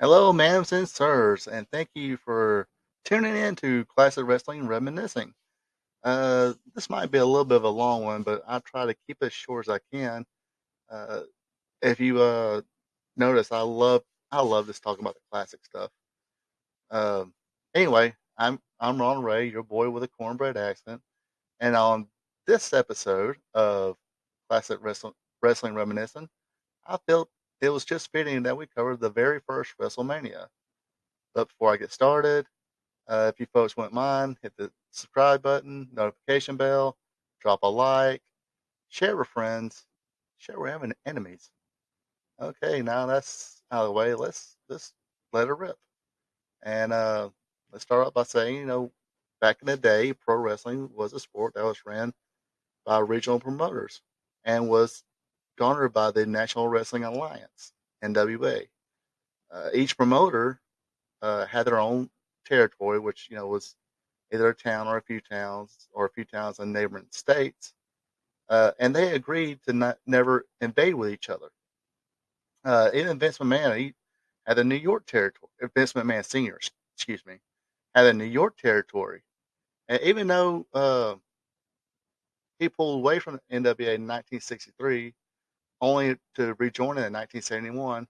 Hello, ma'ams and sirs, and thank you for tuning in to Classic Wrestling Reminiscing. This might be a little bit of a long one, but I'll try to keep it as short as I can. Uh, if you notice, I love just talking about the classic stuff. Um, anyway, I'm Ron Ray, your boy with a cornbread accent, and on this episode of Classic Wrestling Reminiscing, I felt it was just fitting that we covered the very first WrestleMania. But before I get started, if you folks wouldn't mind, hit the subscribe button, notification bell, drop a like, share with friends, share with enemies. Okay, now that's out of the way. Let's let it rip. And let's start off by saying, back in the day, pro wrestling was a sport that was ran by regional promoters and was garnered by the National Wrestling Alliance (NWA). Each promoter had their own territory, which was either a town or a few towns in neighboring states, and they agreed to not never invade with each other. Even Vince McMahon, he had the New York territory. Vince McMahon Senior, excuse me, had a New York territory, and even though he pulled away from the NWA in 1963, only to rejoin it in 1971,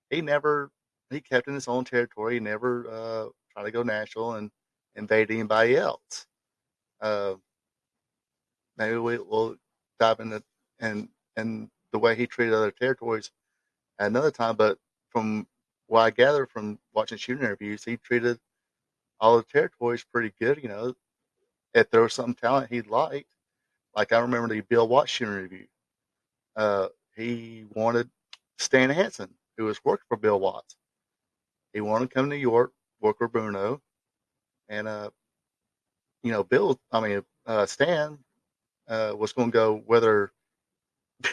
he never he kept in his own territory. He never tried to go national and invade anybody else. Uh, Maybe we'll dive into and and the way he treated other territories at another time. But from what I gather from watching shooting interviews, he treated all the territories pretty good. If there was some talent he liked, like I remember the Bill Watts shooting interview, he wanted Stan Hansen, who was working for Bill Watts. He wanted to come to New York, work with Bruno, and Stan was going to go whether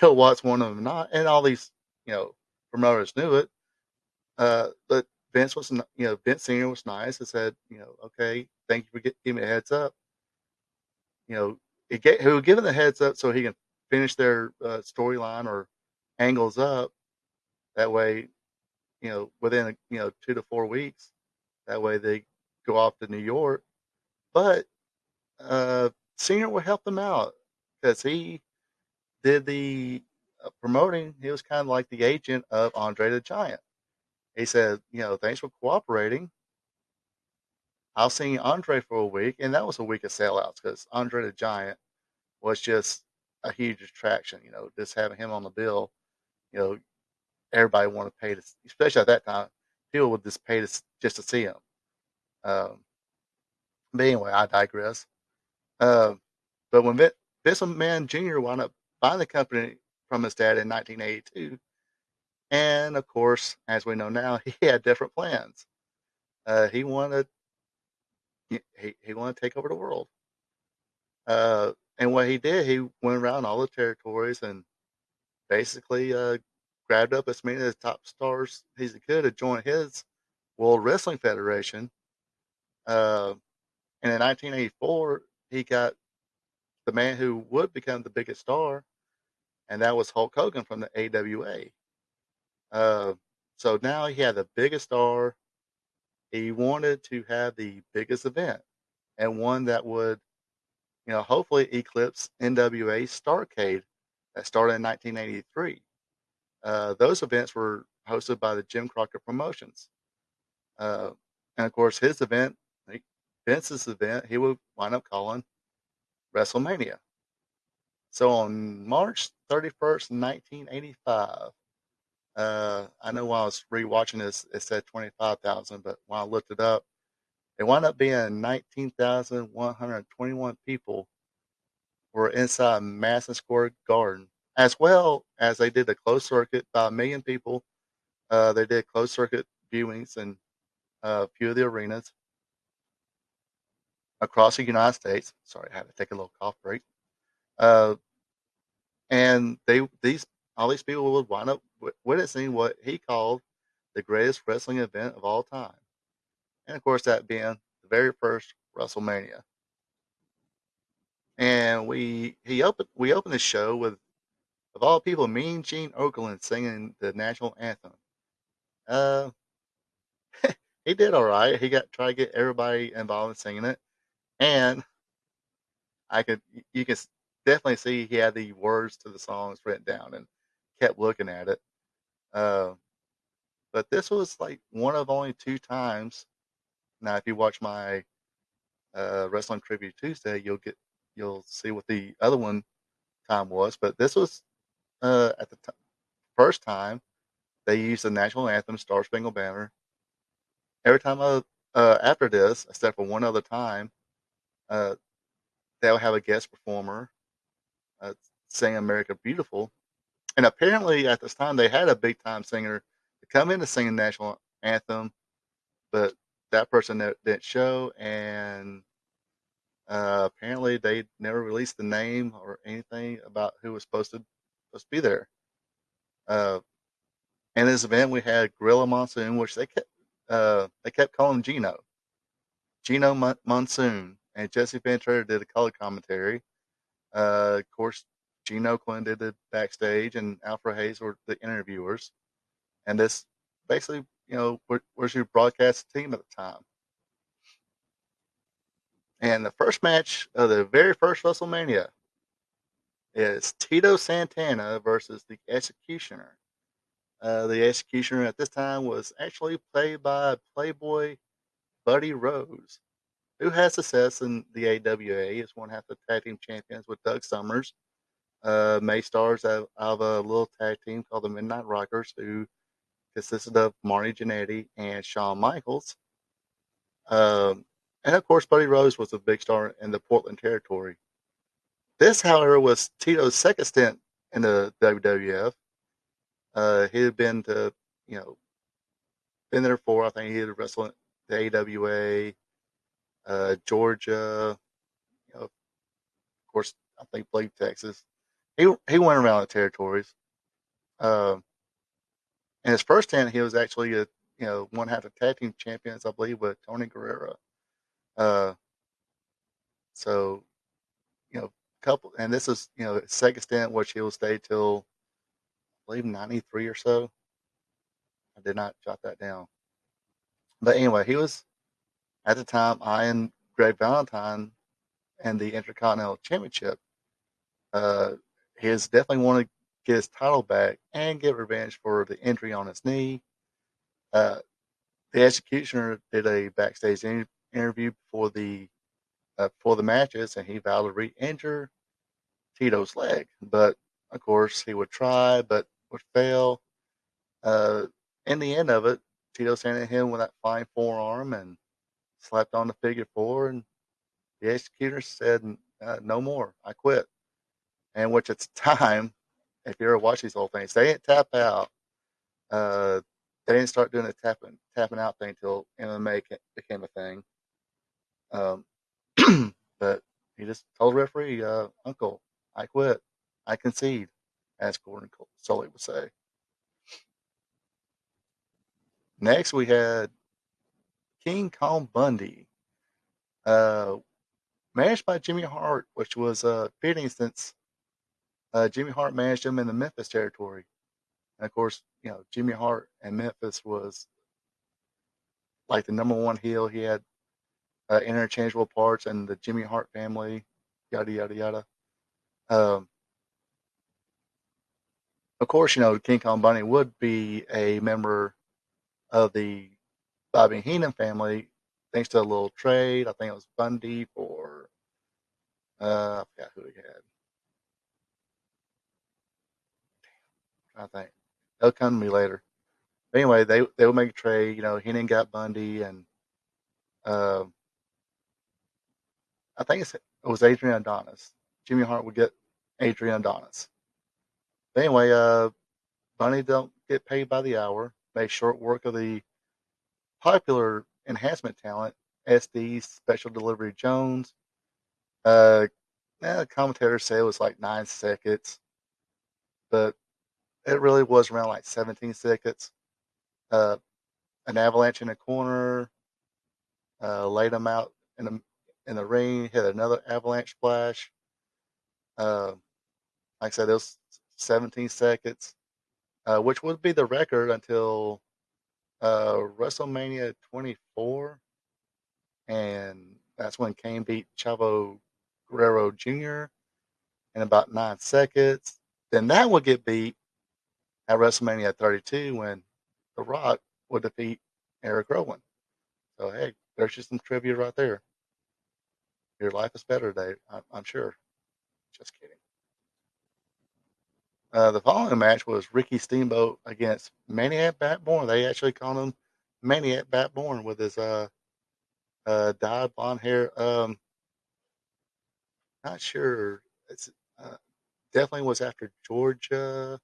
Bill Watts wanted him or not, and all these you know promoters knew it. But Vince was, Vince Senior was nice and said, okay, thank you for giving me a heads up. You know, he would give him the heads up so he can finish their storyline or angles up. That way, within 2 to 4 weeks, that way they go off to New York. But Senior would help them out because he did the promoting. He was kind of like the agent of Andre the Giant. He said, thanks for cooperating. I'll see Andre for a week, and that was a week of sellouts because Andre the Giant was just a huge attraction. Just having him on the bill, you know, everybody wanted to pay to, especially at that time, people would just pay to just to see him. Um, but anyway, I digress. Um, but when Vince McMahon Jr. wound up buying the company from his dad in 1982, and of course, as we know now, he had different plans. He wanted he wanted to take over the world. And what he did, he went around all the territories and basically grabbed up as many of the top stars as he could to join his World Wrestling Federation. Uh, and in 1984, he got the man who would become the biggest star, and that was Hulk Hogan from the AWA. Uh, so now he had the biggest star. He wanted to have the biggest event and one that would, hopefully eclipse NWA Starrcade that started in 1983. Those events were hosted by the Jim Crockett Promotions. Uh, and of course, his event, Vince's event, he would wind up calling WrestleMania. So on March 31st, 1985, I know while I was rewatching this, it said 25,000, but when I looked it up, it wound up being 19,121 people were inside Madison Square Garden, as well as they did a closed circuit, about 1 million people. They did closed circuit viewings in a few of the arenas across the United States. Sorry, I had to take a little cough break. Uh, and these all these people would wind up witnessing what he called the greatest wrestling event of all time, and of course that being the very first WrestleMania. And we opened the show with, of all people, Mean Gene Okerlund singing the national anthem. Uh, he did all right. He got try to get everybody involved in singing it, and you can definitely see he had the words to the songs written down and kept looking at it. Uh, but this was like one of only two times. Now, if you watch my Wrestling Trivia Tuesday, you'll see what the other one time was. But this was at the first time they used the national anthem, Star Spangled Banner. Every time after this, except for one other time, uh, they'll have a guest performer uh, sing America Beautiful. And apparently at this time they had a big time singer to come in to sing the national anthem, but that person didn't show, and apparently they never released the name or anything about who was supposed to be there. Uh, in this event, we had Gorilla Monsoon, which they kept calling Gino Monsoon, and Jesse Ventura did a color commentary. Of course, Gene Oakland did the backstage, and Alfred Hayes were the interviewers. And this basically, was your broadcast team at the time. And the first match of the very first WrestleMania is Tito Santana versus the Executioner. The Executioner at this time was actually played by Playboy Buddy Rose, who has success in the AWA as one half of the tag team champions with Doug Summers. May stars of a little tag team called the Midnight Rockers, who consisted of Marty Jannetty and Shawn Michaels. Um, and of course, Buddy Rose was a big star in the Portland territory. This, however, was Tito's second stint in the WWF. He had you know, been there for, I think he had wrestled the AWA, Georgia, of course, I think played Texas. He went around the territories. Um, in his first stint, he was actually one half of tag team champions, I believe, with Tony Guerrero. Uh, so couple, and this is his second stint, which he'll stay till I believe 93 or so. I did not jot that down, but anyway, he was at the time eyeing Greg Valentine and the Intercontinental Championship. Uh, he has definitely wanted to get his title back and get revenge for the injury on his knee. Uh, the Executioner did a backstage interview before the matches, and he vowed to re-injure Tito's leg. But of course, he would try, but would fail. Uh, in the end of it, Tito handed him with that flying forearm and slapped on the figure four, and the Executioner said, "No more, I quit." And which at the time, if you ever watch these old things, they didn't tap out. Uh, they didn't start doing the tapping out thing until MMA became a thing. Um, but he just told the referee, "Uncle, I quit. I concede," as Gordon Sully would say. Next, we had King Kong Bundy, uh, managed by Jimmy Hart, which was fitting since Jimmy Hart managed him in the Memphis territory. And of course, Jimmy Hart and Memphis was like the number one heel. He had interchangeable parts, and the Jimmy Hart family, yada yada yada. Um, of course, King Kong Bundy would be a member of the Bobby Heenan family, thanks to a little trade. I think it was Bundy for I forgot who he had. I think they'll come to me later. But anyway, they would make a trade. Heenan got Bundy, and uh, I think it was Adrian Adonis. Jimmy Hart would get Adrian Adonis. But anyway, Bundy don't get paid by the hour. Made short work of the popular enhancement talent, SD Special Delivery Jones. Uh, the commentators say it was like 9 seconds, but it really was around like 17 seconds. Uh, an avalanche in the corner, laid him out in the ring, hit another avalanche splash. Uh, like I said, it was 17 seconds, which would be the record until WrestleMania 24, and that's when Kane beat Chavo Guerrero Jr. in about 9 seconds. Then that would get beat at WrestleMania 32 when The Rock would defeat Eric Rowan. So hey, there's just some trivia right there. Your life is better, Dave. I'm sure. Just kidding. The following match was Ricky Steamboat against Maniac Bat Born. They actually called him Maniac Bat Born with his dyed blonde hair. Not sure. It's uh, definitely was after Georgia.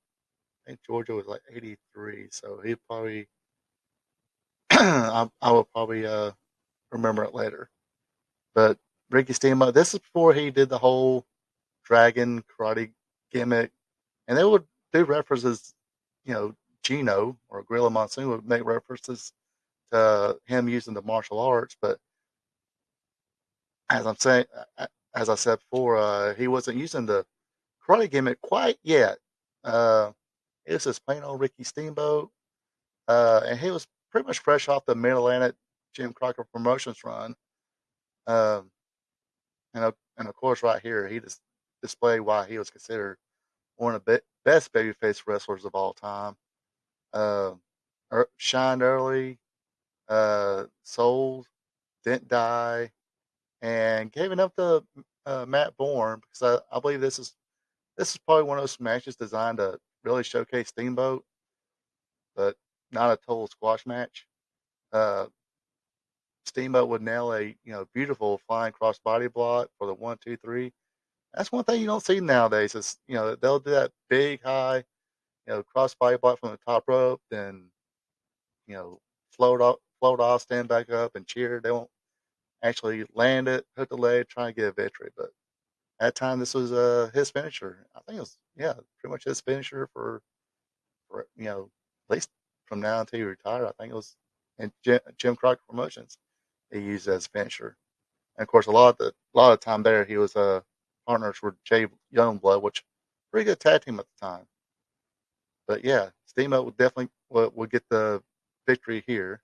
I think Georgia was like '83, so he probably I will probably remember it later. But Ricky Steamboat, this is before he did the whole dragon karate gimmick, and they would do references, you know, Gino or Gorilla Monsoon would make references to him using the martial arts. But as I'm saying, as I said before, he wasn't using the karate gimmick quite yet. Uh, it was just plain old Ricky Steamboat, and he was pretty much fresh off the Mid Atlantic Jim Crocker Promotions run. Um, and of course, right here, he just displayed why he was considered one of the best babyface wrestlers of all time. Uh, Shined early, sold, didn't die, and gave it up to Matt Bourne because I believe this is probably one of those matches designed to really showcase Steamboat, but not a total squash match. Uh, Steamboat would nail a beautiful flying cross body block for the 1, 2, 3. That's one thing you don't see nowadays. Is they'll do that big high cross body block from the top rope, then you know float off, stand back up, and cheer. They won't actually land it, hook the leg, try and get a victory. But at the time, this was his finisher. I think it was pretty much his finisher for at least from now until he retired. I think it was in Jim Crockett Promotions. He used it as a finisher. And of course, a lot of time there, he was partners with Jay Youngblood, which pretty good tag team at the time. But yeah, Steamboat would definitely would get the victory here.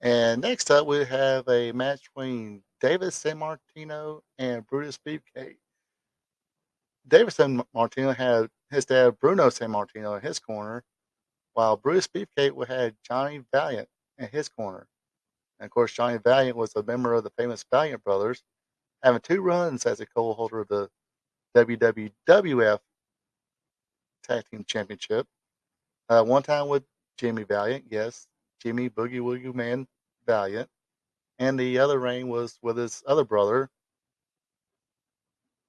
And next up, we have a match between David San Martino and Brutus Beefcake. David San Martino had his dad Bruno San Martino in his corner, while Brutus Beefcake would have Johnny Valiant in his corner. And of course, Johnny Valiant was a member of the famous Valiant Brothers, having 2 runs as a co-holder of the WWF Tag Team Championship. One time with Jimmy Valiant, yes, Jimmy Boogie Woogie Man Valiant, and the other reign was with his other brother,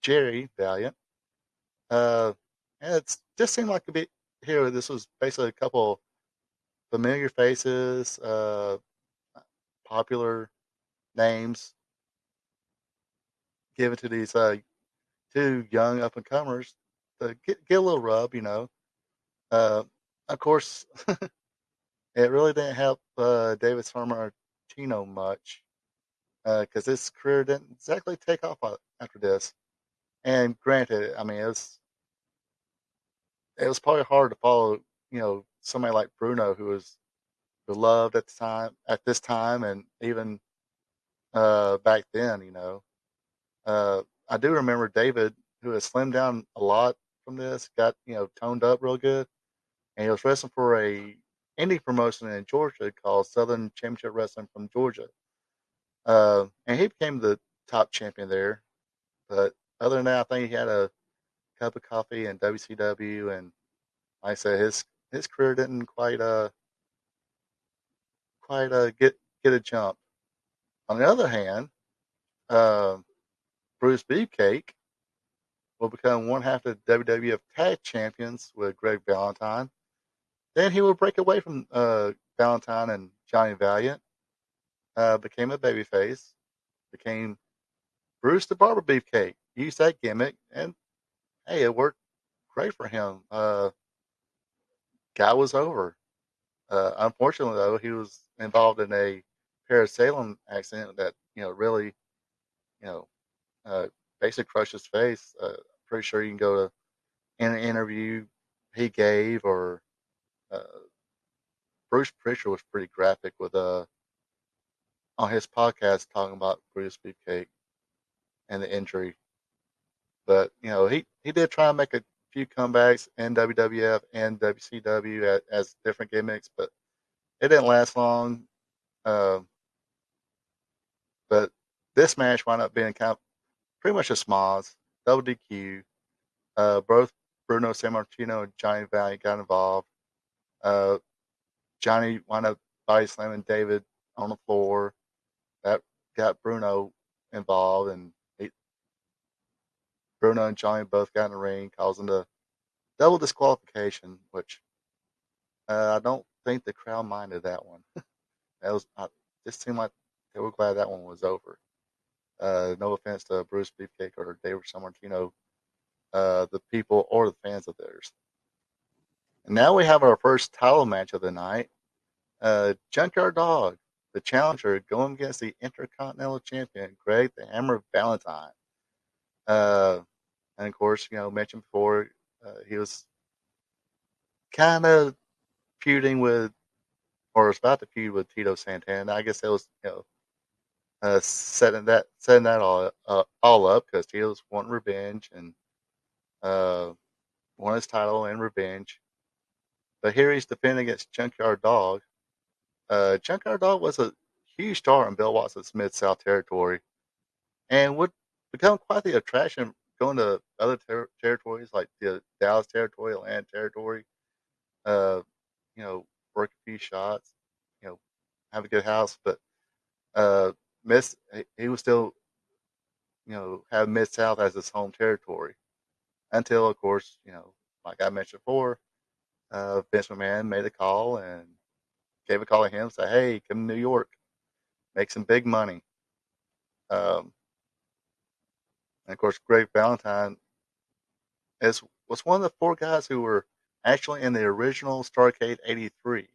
Jerry Valiant. Uh, and it just seemed like a bit here. This was basically a couple familiar faces, popular names given to these 2 young up and comers to get a little rub. Uh, of course, it really didn't help David Sammartino much because his career didn't exactly take off after this. And granted, I mean, it was probably hard to follow, somebody like Bruno who was beloved at this time, and even back then. I do remember David, who has slimmed down a lot from this, got toned up real good, and he was wrestling for a indie promotion in Georgia called Southern Championship Wrestling from Georgia. And he became the top champion there. But other than that, I think he had a cup of coffee in WCW, and like I said, his career didn't quite get a jump. On the other hand, uh, Bruce Beefcake will become one half of the WWF Tag Champions with Greg Valentine. Then he will break away from Valentine and Johnny Valiant, became a babyface, became Bruce the Barber Beefcake. Used that gimmick, and hey, it worked great for him. Guy was over. Unfortunately, though, he was involved in a parasailing accident that really you know uh, basically crushed his face. Pretty sure you can go to in an interview he gave or uh, Bruce Pritchard was pretty graphic with on his podcast talking about Bruce Beefcake and the injury. But he did try and make a few comebacks in WWF and WCW as different gimmicks, but it didn't last long. Uh, but this match wound up being kind of pretty much a smoz, double DQ. Both Bruno Sammartino and Johnny Valiant got involved. Uh, Johnny wound up body slamming David on the floor. That got Bruno involved, and Bruno and Johnny both got in the ring, causing the double disqualification, which I don't think the crowd minded that one. That was just seemed like they were glad that one was over. No offense to Bruce Beefcake or David Sammartino, the people or the fans of theirs. And now we have our first title match of the night. Junkyard Dog, the challenger, going against the Intercontinental Champion, Greg the Hammer Valentine. Uh, and of course, mentioned before, he was kind of feuding with, or was about to feud with Tito Santana. I guess it was, setting that all up because Tito was wanting revenge and uh, won his title and revenge. But here he's defending against Junkyard Dog. Junkyard Dog was a huge star in Bill Watson's Mid South territory and would become quite the attraction going to other territories like the Dallas territory, Atlanta territory. Uh, work a few shots, you know, have a good house, but uh, Miss he was still have Mid South as his home territory until, of course, like I mentioned before, Vince McMahon made a call and gave a call to him, say, "Hey, come to New York, make some big money." Um, and of course, Greg Valentine is was one of the four guys who were actually in the original Starrcade '83.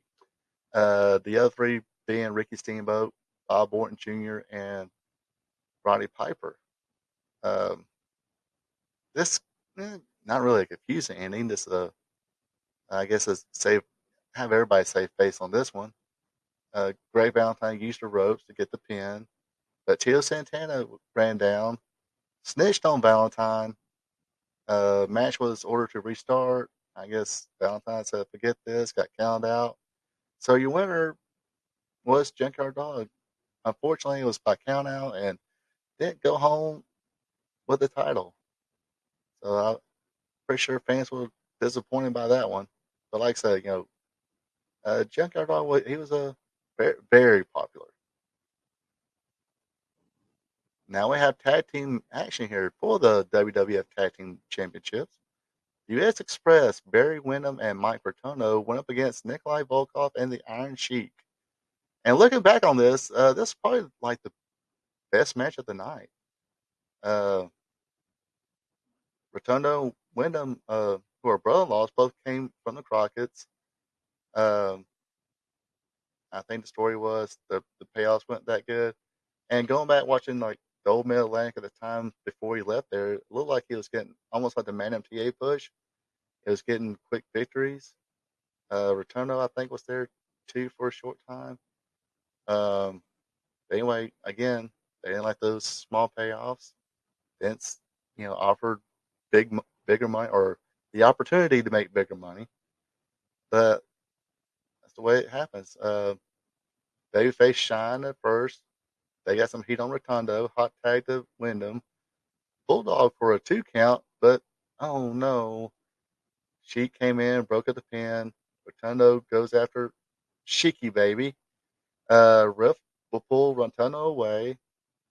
The other three being Ricky Steamboat, Bob Orton Jr., and Roddy Piper. Um, this not really a confusing ending. This I guess is save have everybody save face on this one. Greg Valentine used the ropes to get the pin, but Tito Santana ran down, snitched on Valentine. Match was ordered to restart. I guess Valentine said, "Forget this." Got counted out. So your winner was Junkyard Dog. Unfortunately, it was by count out and didn't go home with the title. So I'm pretty sure fans were disappointed by that one. But like I said, Junkyard Dog, he was a very, very popular. Now we have tag team action here for the WWF Tag Team Championships. U.S. Express, Barry Windham and Mike Bertono went up against Nikolai Volkov and the Iron Sheik. And looking back on this, this is probably like the best match of the night. Uh, Rotundo and Wyndham, who are brother-in-laws, both came from the Crockett's. Um, I think the story was the payoffs weren't that good. And going back watching like the old Mid Atlantic at the time before he left there, it looked like he was getting almost like the Man MTA push. It was getting quick victories. Rotundo, I think, was there too for a short time. Um, but anyway, again, they didn't like those small payoffs. Vince, offered bigger money or the opportunity to make bigger money, but that's the way it happens. Babyface shined at first. They got some heat on Rotundo, hot tag to Wyndham, Bulldog for a 2 count, but oh no, she came in, broke up the pin. Rotundo goes after Sheiky Baby. Riff will pull Rotundo away,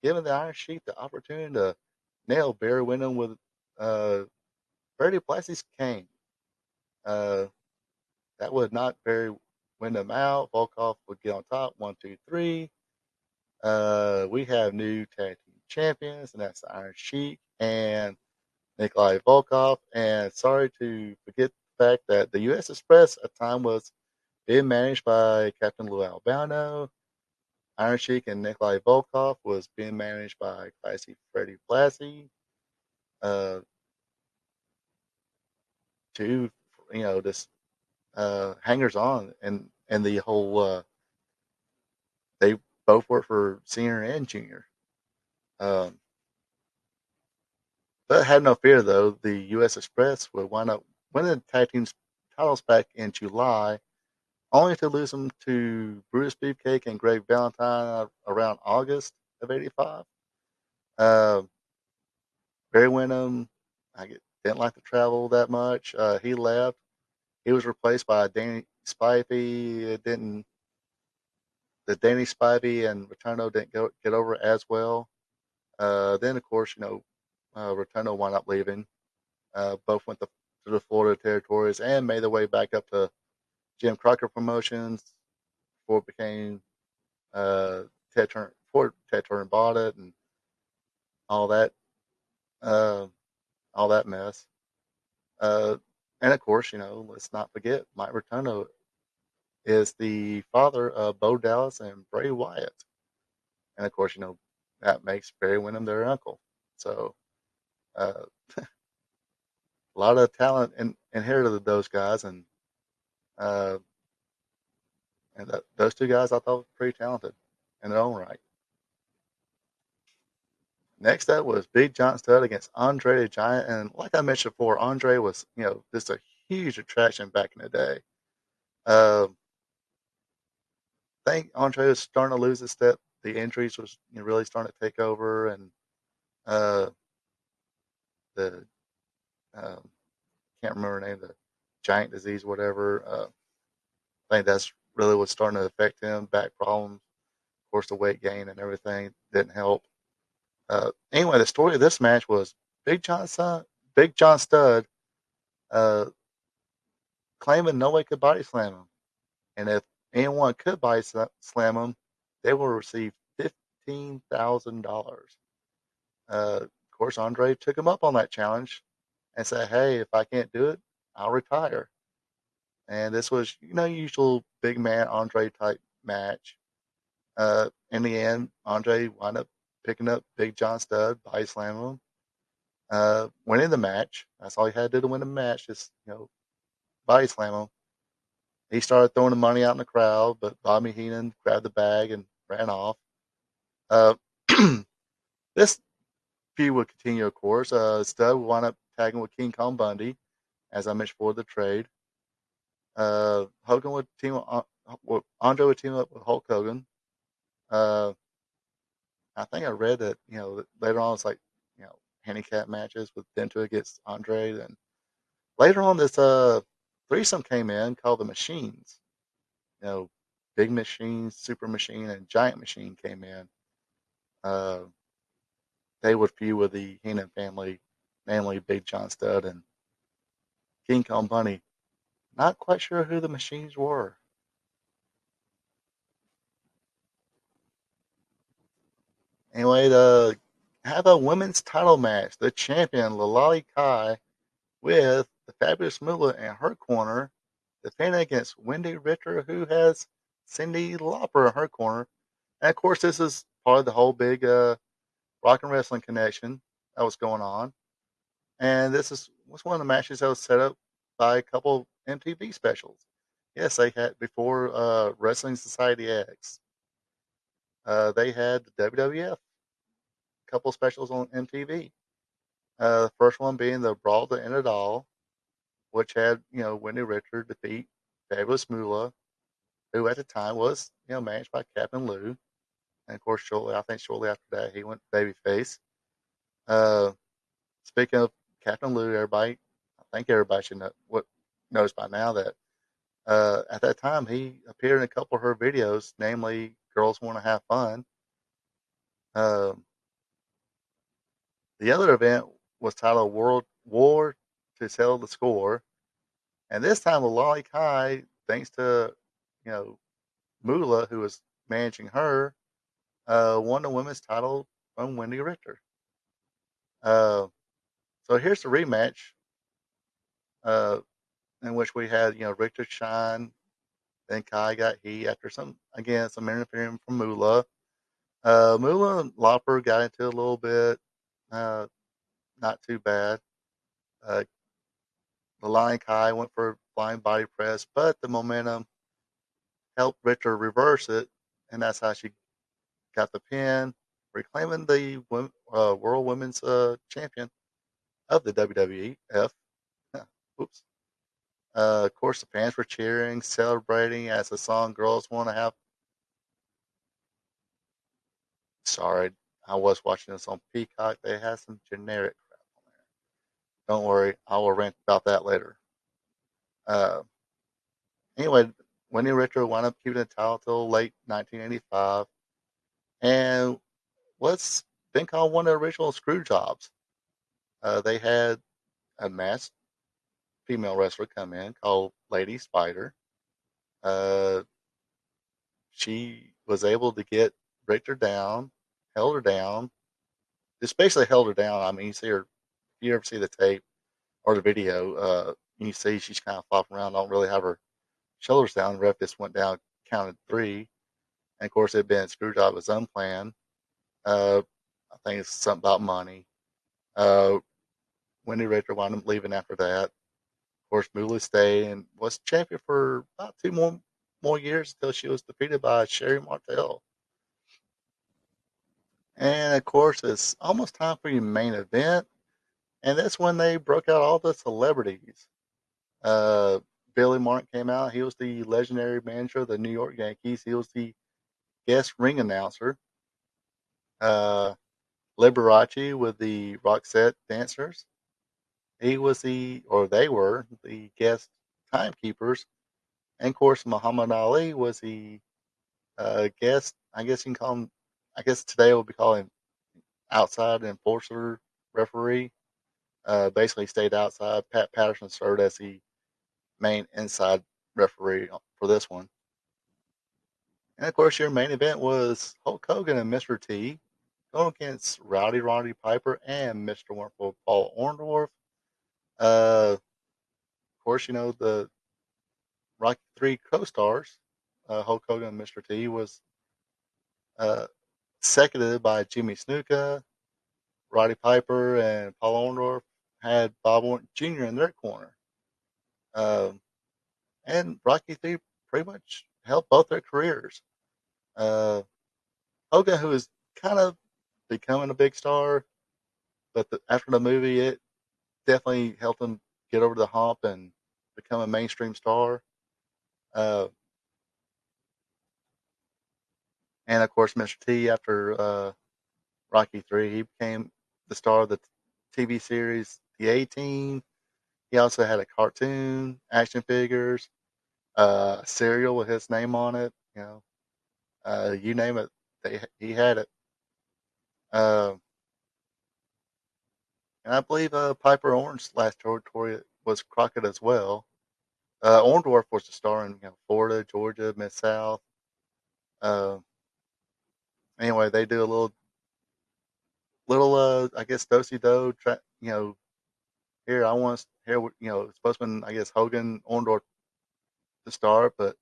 giving the Iron Sheik the opportunity to nail Barry Windham with uh, Freddie Blassie's cane. Uh, that would knock Barry Windham out. Volkov would get on top. 1, 2, 3. We have new tag team champions, and that's the Iron Sheik and Nikolai Volkov. And sorry to forget the fact that the U.S. Express at the time was being managed by Captain Lou Albano. Iron Sheik and Nikolai Volkov was being managed by Classy Freddie Blassie. Uh, two, just hangers on, and and the whole they both work for senior and junior. Um, but had no fear though. The U.S. Express would wind up winning the tag team titles back in July, only to lose them to Brutus Beefcake and Greg Valentine around August of '85. Uh, Barry Windham, didn't like to travel that much. He left. He was replaced by Danny Spivey. It didn't the Danny Spivey and Returno didn't get over as well. Then of course Returno wound up leaving. Both went to the Florida territories and made their way back up to Jim Crocker Promotions before it became uh, before Ted Turner bought it and all that uh, all that mess. Uh, and of course, let's not forget Mike Returno is the father of Bo Dallas and Bray Wyatt. And of course, that makes Barry Windham their uncle. So uh, a lot of talent inherited those guys, uh, and those two guys I thought were pretty talented in their own right. Next up was Big John Studd against Andre the Giant, and like I mentioned before, Andre was just a huge attraction back in the day. I think Andre was starting to lose his step. The injuries was really starting to take over, and uh, the um, can't remember the name, the giant disease, whatever. I think that's really what's starting to affect him. Back problems, of course, the weight gain and everything didn't help. Anyway, the story of this match was Big John Studd, uh, claiming no one could body slam him, and if anyone could body slam him, they will receive $15,000. Of course, Andre took him up on that challenge and said, "Hey, if I can't do it, I'll retire." And this was, usual big man Andre type match. In the end, Andre wound up picking up Big John Studd, body slamming him, winning the match. That's all he had to do to win the match, just body slam him. He started throwing the money out in the crowd, but Bobby Heenan grabbed the bag and ran off. Uh, this feud would continue, of course. Studd would wind up tagging with King Kong Bundy, as I mentioned before, the trade. Hogan would Andre would team up with Hulk Hogan. Uh, I think I read that later on it's like handicap matches with Dento against Andre. And later on, this threesome came in called the Machines. You know, Big Machine, Super Machine, and Giant Machine came in. Uh, they would feud with the Heenan family, namely Big John Studd and King Kong Bunny. Not quite sure who the Machines were. Anyway, to have a women's title match, the champion Lalali Kai with the Fabulous Moolah in her corner, defending against Wendy Richter, who has Cindy Lauper in her corner. And of course, this is part of the whole big rock and wrestling connection that was going on. And this was one of the matches that was set up by a couple MTV specials. Yes, they had before Wrestling Society X. They had the WWF couple specials on MTV. The first one being the Brawl to End It All, which had Wendy Richter defeat Fabulous Moolah, who at the time was managed by Captain Lou, and of course shortly after that he went babyface. Uh, Speaking of Captain Lou, I think everybody should knows by now that at that time he appeared in a couple of her videos, namely "Girls Want to Have Fun." Um, the other event was titled "World War to Settle the Score," and this time with Lolly Kai, thanks to you know Moolah, who was managing her, won the women's title from Wendy Richter. Uh, so here's the rematch, uh, in which we had Richter shine. Then Kai got heat after some interference from Moolah. Moolah and Lopper got into it a little bit, uh, not too bad. Uh, the Lion Kai went for a flying body press, but the momentum helped Richter reverse it, and that's how she got the pin, reclaiming the World Women's Champion of the WWF. Oops. Of course, the fans were cheering, celebrating as the song "Girls Want to Have." Sorry, I was watching this on Peacock. They had some generic crap on there. Don't worry, I will rant about that later. Uh, anyway, Wendy Richter wound up keeping the title till late 1985, and what's been called one of the original screw jobs. They had a masked female wrestler come in called Lady Spider. Uh, she was able to get Richter down, held her down, just basically held her down. I mean, you see her, if you ever see the tape or the video, you see she's kind of flopping around, don't really have her shoulders down. The ref just went down, counted three. And of course, it had been Screwjob was unplanned. I think it's something about money. Uh, Wendy Richter wound up leaving after that. Of course, Moolah stayed and was champion for about two more years until she was defeated by Sherry Martel. And of course, it's almost time for your main event, and that's when they broke out all the celebrities. Uh, Billy Martin came out. He was the legendary manager of the New York Yankees. He was the guest ring announcer. Uh, Liberace with the Roxette dancers. He was or they were the guest timekeepers. And of course, Muhammad Ali was the guest. I guess you can call him. I guess today we'll be calling him outside enforcer referee. Basically, stayed outside. Pat Patterson served as the main inside referee for this one. And of course, your main event was Hulk Hogan and Mr. T going against Rowdy Roddy Piper and Mr. Wonderful Paul Orndorff. Of course, you know the Rocky Three co-stars, Hulk Hogan and Mr. T, was uh, seconded by Jimmy Snuka. Roddy Piper and Paul Orndorff had Bob Orton Jr. in their corner. Um, and Rocky Three pretty much helped both their careers. Uh, Hogan, who was kind of becoming a big star, but after the movie, it definitely helped him get over the hump and become a mainstream star. Uh, and of course, Mr. T, after Rocky Three, he became the star of the TV series The A Team. He also had a cartoon, action figures, cereal with his name on it. You name it, he had it. Uh, and I believe Piper Orange's last territory was Crockett as well. Orndorff was the star in Florida, Georgia, Mid South. Uh, anyway, they do a little I guess do do. Here I want here it's supposed to be I guess Hogan Orndorff to start, but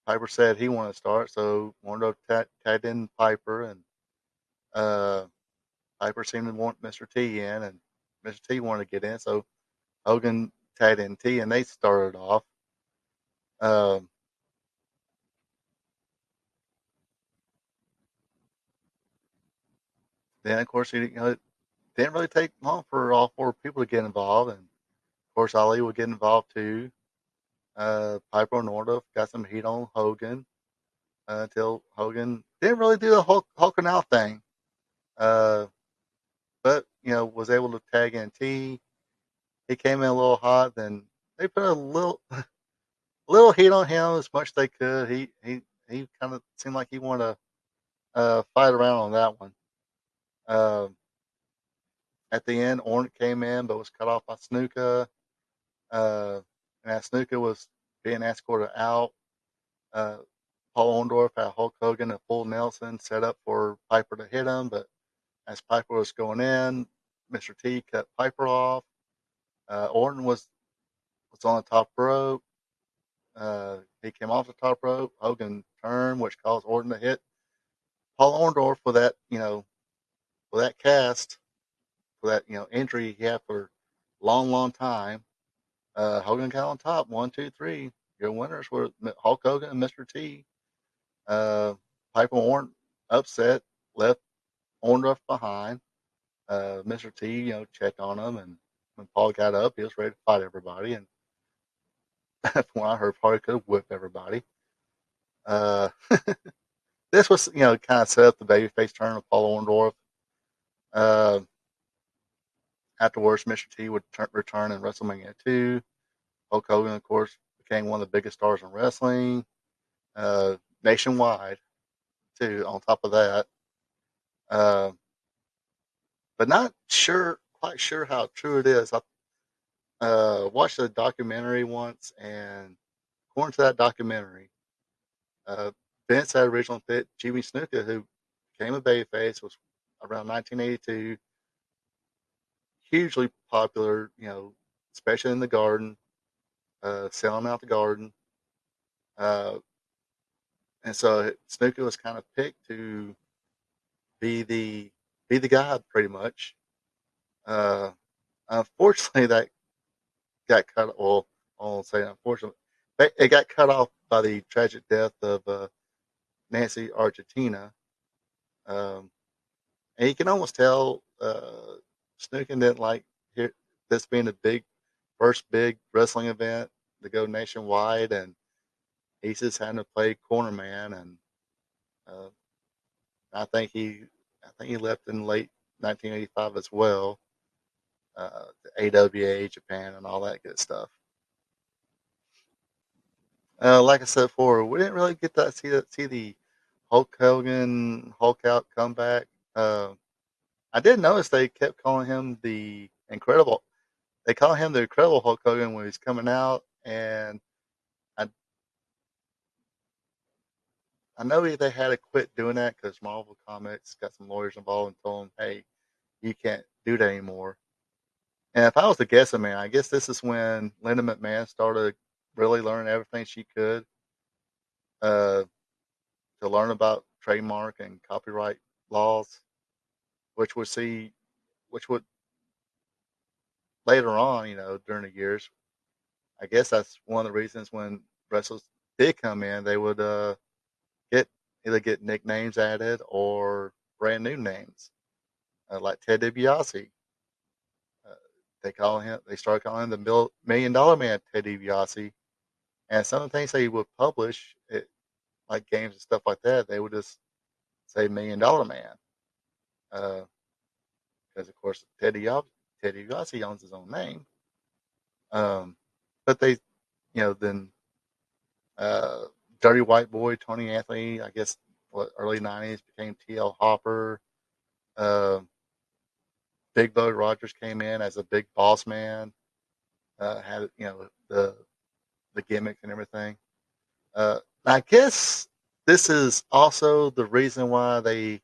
Piper said he wanted to start, so Orndorff tagged in Piper, and uh, Piper seemed to want Mr. T in, and Mr. T wanted to get in, so Hogan tagged in T, and they started off. Um, then of course it didn't really take long for all four people to get involved, and of course Ali would get involved too. Piper and Orndorff got some heat on Hogan until Hogan didn't really do the Hulking out thing, uh, but was able to tag in T. He came in a little hot, then they put a little heat on him as much as they could. He kind of seemed like he wanted to fight around on that one. Um, at the end, Orton came in but was cut off by Snuka. Uh, and as Snuka was being escorted out, uh, Paul Orndorff had Hulk Hogan and full Nelson set up for Piper to hit him, but as Piper was going in, Mr. T cut Piper off. Orton was on the top rope. He came off the top rope. Hogan turned, which caused Orton to hit Paul Orndorff for that, for that cast, for that, injury he had for a long, long time. Hogan got on top, 1, 2, 3. Your winners were Hulk Hogan and Mr. T. Uh, Piper Orton upset, left Orndorff behind. Mr. T, checked on him, and when Paul got up, he was ready to fight everybody. And from what I heard, Paul could whip everybody. Uh, this was, kind of set up the babyface turn of Paul Orndorff. Uh, Afterwards, Mr. T would return in WrestleMania 2. Hulk Hogan, of course, became one of the biggest stars in wrestling, nationwide, too, on top of that. Uh, but not quite sure how true it is. I watched a documentary once, and according to that documentary, uh, Vince had originally picked Jimmy Snuka, who became a babyface, was around 1982, hugely popular, especially in the Garden, selling out the Garden. Uh, and so Snuka was kind of picked to be the be the guy, pretty much. Uh, Unfortunately, that got cut. Well, I won't say unfortunately, but it got cut off by the tragic death of Nancy Argentina. Um, and you can almost tell Snookin didn't like this being a first big wrestling event to go nationwide, and he's just having to play corner man. And uh, I think he left in late 1985 as well. The AWA, Japan, and all that good stuff. Like I said before, we didn't really get to see the Hulk Hogan Hulk out comeback. Uh, I did notice they kept calling him the Incredible. They call him the Incredible Hulk Hogan when he's coming out, and I I know they had to quit doing that because Marvel Comics got some lawyers involved and told them, hey, you can't do that anymore. And if I was to guess, man, I guess this is when Linda McMahon started really learning everything she could uh, to learn about trademark and copyright laws, which would see, which would later on, during the years, I guess that's one of the reasons when wrestlers did come in, they would get either get nicknames added or brand new names, like Ted DiBiase. Uh, they started calling him the Million Dollar Man, Ted DiBiase, and some of the things they would publish, like games and stuff like that, they would just say $1 million Man, because of course Ted DiBiase owns his own name. Um, but then uh, Dirty White Boy Tony Anthony, I guess, early '90s became TL Hopper. Uh, Big Bo Rogers came in as a big boss man, had the gimmick and everything. I guess this is also the reason why they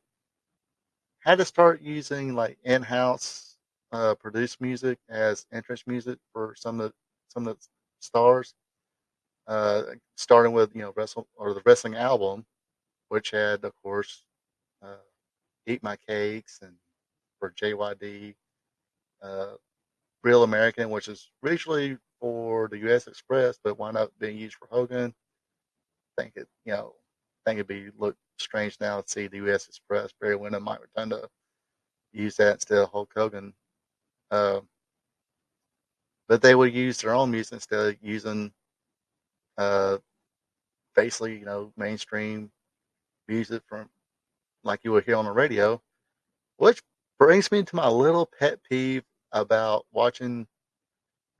had to start using like in-house produced music as entrance music for some of the stars. Starting with the wrestling album, which had of course uh, "Eat My Cakes" and for JYD, uh, "Real American," which is originally for the U.S. Express, but wound up being used for Hogan. Think it, you know, think it'd be look strange now to see the U.S. Express Barry Windham, Mike Rotunda use that instead of Hulk Hogan. Uh, but they would use their own music instead of using uh, basically mainstream music from like you would hear on the radio, which brings me to my little pet peeve about watching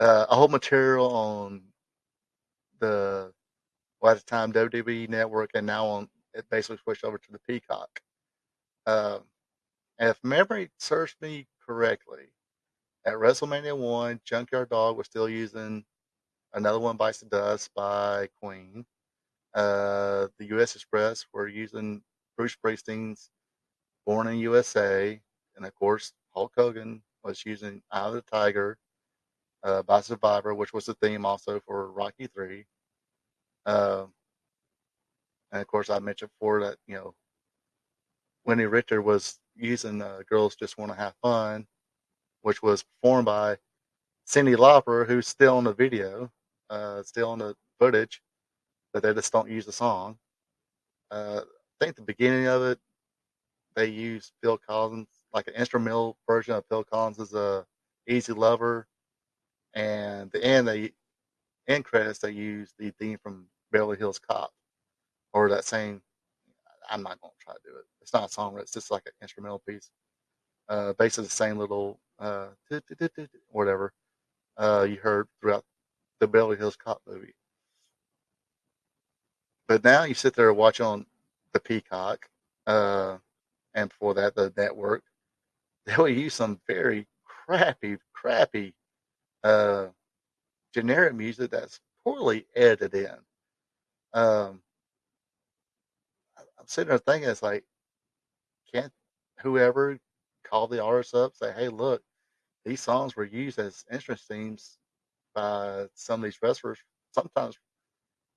old material on the at the time WWE Network, and now on it basically switched over to the Peacock. Uh, if memory serves me correctly, at WrestleMania 1, Junkyard Dog was still using Another One Bites the Dust by Queen. The U.S. Express were using Bruce Springsteen's Born in USA. And of course, Hulk Hogan was using Eye of the Tiger by Survivor, which was the theme also for Rocky 3. Uh, and of course, I mentioned before that, Winnie Richter was using Girls Just Want to Have Fun, which was performed by Cyndi Lauper, who's still in the video, still in the footage, but they just don't use the song. I think the beginning of it, they used Phil Collins, like an instrumental version of Phil Collins' "Easy Lover," and the end credits they used the theme from Beverly Hills Cop, or that same. I'm not gonna try to do it. It's not a song. It's just like an instrumental piece. Basically the same little whatever you heard throughout the Beverly Hills Cop movie. But now you sit there and watch on the Peacock, uh, and before that the network. They will use some very crappy, uh, generic music that's poorly edited in. Um, I'm sitting there thinking, it's like, can't whoever call the artist up, say, hey, look, these songs were used as entrance themes by some of these wrestlers, sometimes,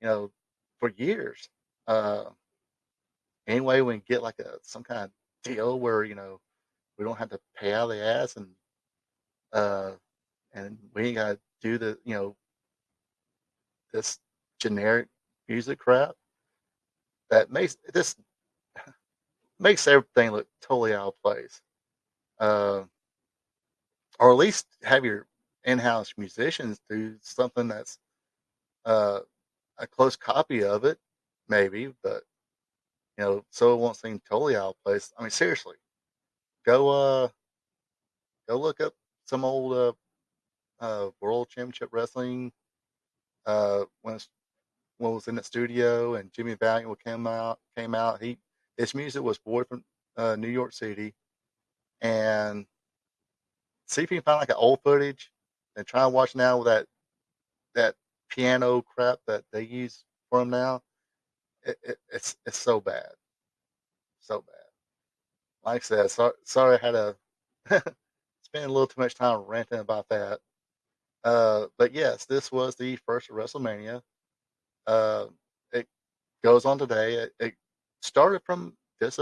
you know, for years. Uh, anyway, we can get like some kind of deal where, we don't have to pay out of the ass uh, and we ain't got to do this generic music crap that makes everything look totally out of place. Uh, or at least have your in-house musicians do something that's uh, a close copy of it, maybe, but so it won't seem totally out of place. I mean, seriously, go go look up some old World Championship Wrestling when when it was in the studio and Jimmy Valiant came out. His music was Boy from New York City, and see if you can find like an old footage and try and watch now with that piano crap that they use for him now. It's so bad, so bad. Like I said, sorry I had to spend a little too much time ranting about that. But yes, this was the first WrestleMania. Uh, it goes on today. It started from this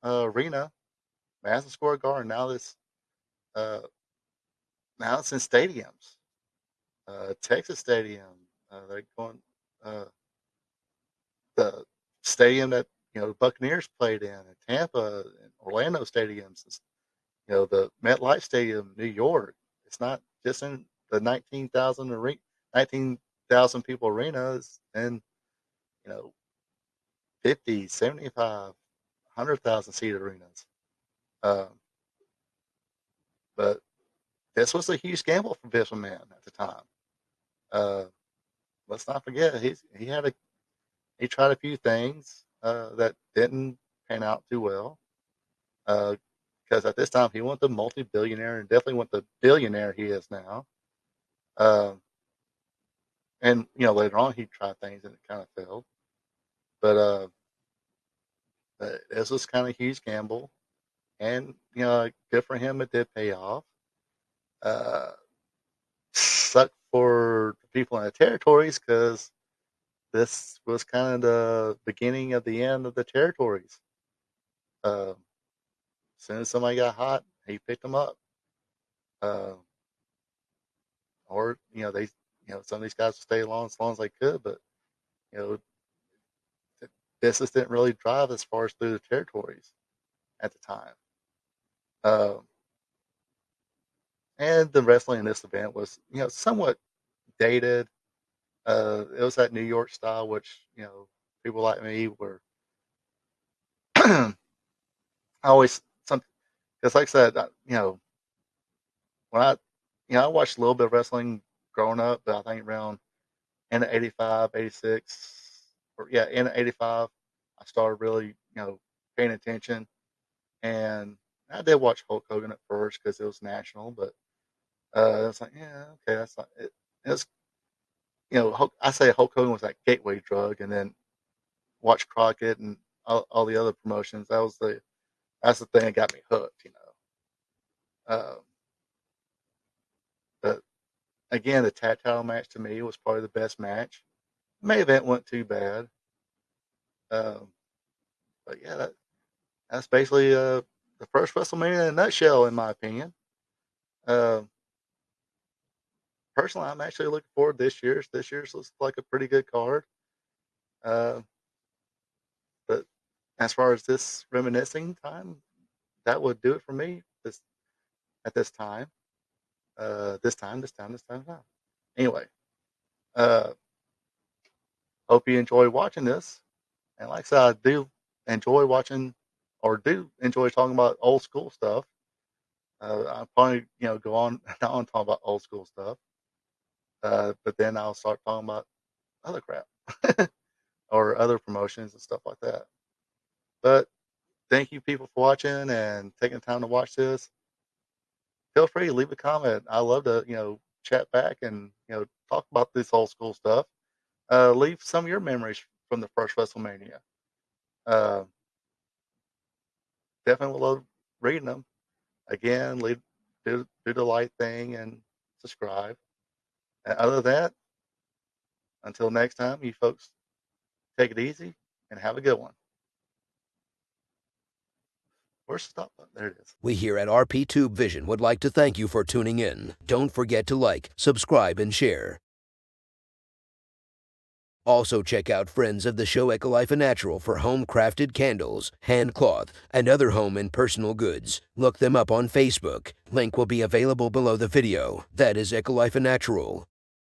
arena, Madison Square Garden. Uh, now it's in stadiums. Texas Stadium. They're going uh, the stadium that the Buccaneers played in, and Tampa and Orlando stadiums. The MetLife Stadium, New York. It's not just in the 19,000 people arena. It's in you know 50, 75, 100,000 seat arenas. Um, but this was a huge gamble for Vince McMahon at the time. Uh, let's not forget he tried a few things that didn't pan out too well. Because at this time he wasn't the multi-billionaire and definitely wasn't the billionaire he is now. Um, and later on he tried things and it kind of failed. But this was kind of a huge gamble, and good for him. It did pay off. Uh, sucked for the people in the territories because this was kind of the beginning of the end of the territories. As soon as somebody got hot, he picked them up. Uh, or they some of these guys would stay along as long as they could, but you know the business didn't really drive as far as through the territories at the time. Um, and the wrestling in this event was somewhat dated. It was that New York style, which people like me were I always some because like I said, when I watched a little bit of wrestling growing up, but I think around in the 85, 86, or yeah, in the 85, I started really paying attention, and I did watch Hulk Hogan at first because it was national, but it's like, yeah, okay, that's not it. It's I say Hulk Hogan was that gateway drug, and then watch Crockett and all the other promotions. That's the thing that got me hooked. Um, but again, the tag title match to me was probably the best match. Main event wasn't too bad. Um, but yeah, that's basically the first WrestleMania in a nutshell, in my opinion. Uh, personally, I'm actually looking forward to this year's. This year's looks like a pretty good card. Uh, but as far as this reminiscing time, that would do it for me this at this time. This time. Anyway, uh, hope you enjoy watching this. And like I said, I do enjoy watching or do enjoy talking about old school stuff. I'll probably, go on and on talk about old school stuff. But then I'll start talking about other crap or other promotions and stuff like that. But thank you people for watching and taking the time to watch this. Feel free to leave a comment. I love to, chat back and, talk about this old school stuff. Leave some of your memories from the first WrestleMania. Uh, Definitely love reading them. Again, do the like thing and subscribe. And other than that, until next time, you folks take it easy and have a good one. Where's the stop button? There it is. We here at RP Tube Vision would like to thank you for tuning in. Don't forget to like, subscribe, and share. Also check out friends of the show Ecolife and Natural for home-crafted candles, hand cloth, and other home and personal goods. Look them up on Facebook. Link will be available below the video. That is Ecolife and Natural.